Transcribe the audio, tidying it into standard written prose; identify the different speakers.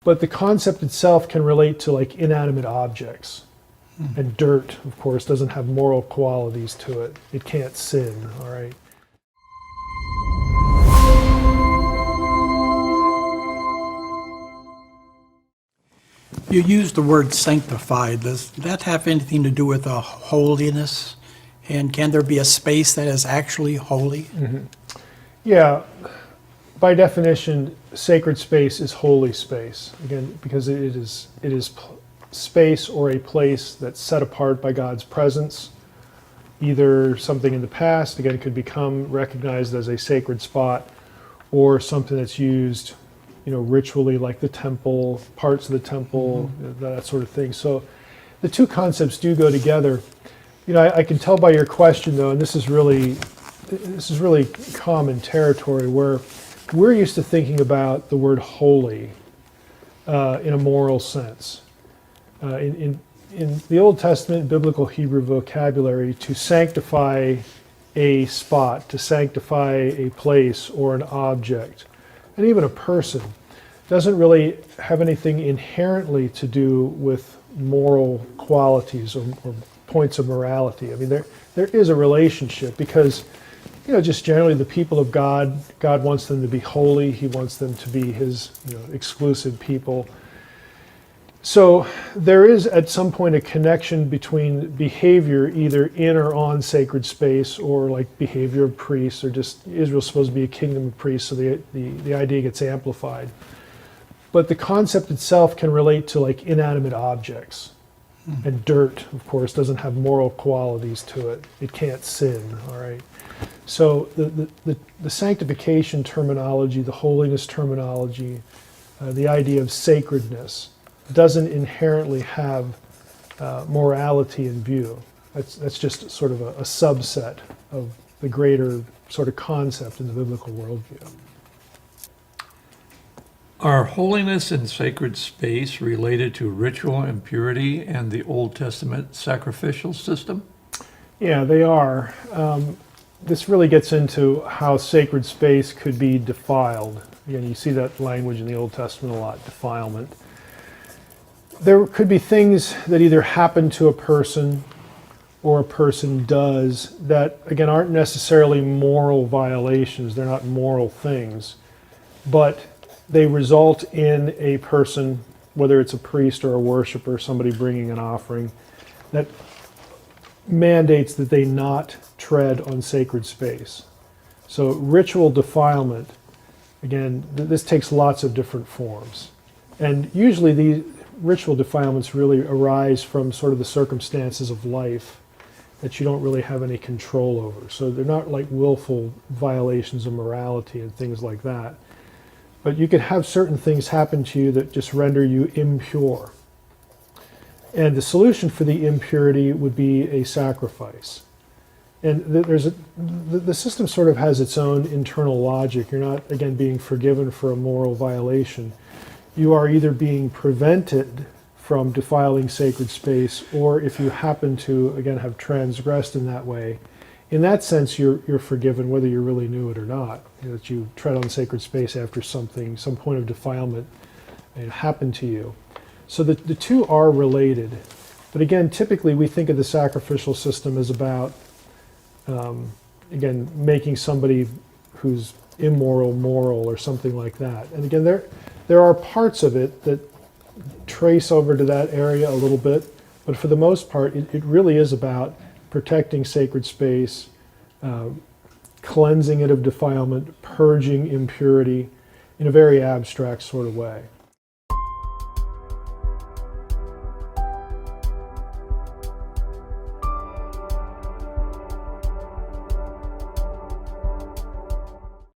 Speaker 1: But the concept itself can relate to like inanimate objects. And dirt, of course, doesn't have moral qualities to it. It can't sin, all right?
Speaker 2: You used the word sanctified. Does that have anything to do with holiness? And can there be a space that is actually holy?
Speaker 1: Yeah, by definition, sacred space is holy space. Again, because it is space or a place that's set apart by God's presence. Either something in the past, again, could become recognized as a sacred spot, or something that's used, ritually, like the temple, parts of the temple, that sort of thing. So the two concepts do go together. I can tell by your question, though, and this is really common territory, where we're used to thinking about the word holy in a moral sense. In the Old Testament biblical Hebrew vocabulary, to sanctify a spot, to sanctify a place or an object, and even a person, doesn't really have anything inherently to do with moral qualities or points of morality. I mean, there is a relationship because, just generally the people of God wants them to be holy. He wants them to be his exclusive people. So there is at some point a connection between behavior either in or on sacred space, or like behavior of priests, or just Israel's supposed to be a kingdom of priests, so the idea gets amplified. But the concept itself can relate to like inanimate objects. And dirt, of course, doesn't have moral qualities to it. It can't sin, all right? So the sanctification terminology, the holiness terminology, the idea of sacredness, doesn't inherently have morality in view. That's just sort of a subset of the greater sort of concept in the biblical worldview.
Speaker 3: Are holiness and sacred space related to ritual impurity and the Old Testament sacrificial system?
Speaker 1: Yeah, they are. This really gets into how sacred space could be defiled. Again, you see that language in the Old Testament a lot, defilement. There could be things that either happen to a person or a person does that, again, aren't necessarily moral violations. They're not moral things, but they result in a person, whether it's a priest or a worshiper, somebody bringing an offering, that mandates that they not tread on sacred space. So ritual defilement, again, this takes lots of different forms. And usually these ritual defilements really arise from sort of the circumstances of life that you don't really have any control over. So they're not like willful violations of morality and things like that. But you could have certain things happen to you that just render you impure. And the solution for the impurity would be a sacrifice. And the system sort of has its own internal logic. You're not, again, being forgiven for a moral violation. You are either being prevented from defiling sacred space, or if you happen to, again, have transgressed in that way, in that sense, you're forgiven whether you really knew it or not. That you tread on sacred space after some point of defilement happened to you. So the two are related. But again, typically we think of the sacrificial system as about, again, making somebody who's immoral moral or something like that. And again, there are parts of it that trace over to that area a little bit, but for the most part, it really is about protecting sacred space, cleansing it of defilement, purging impurity in a very abstract sort of way.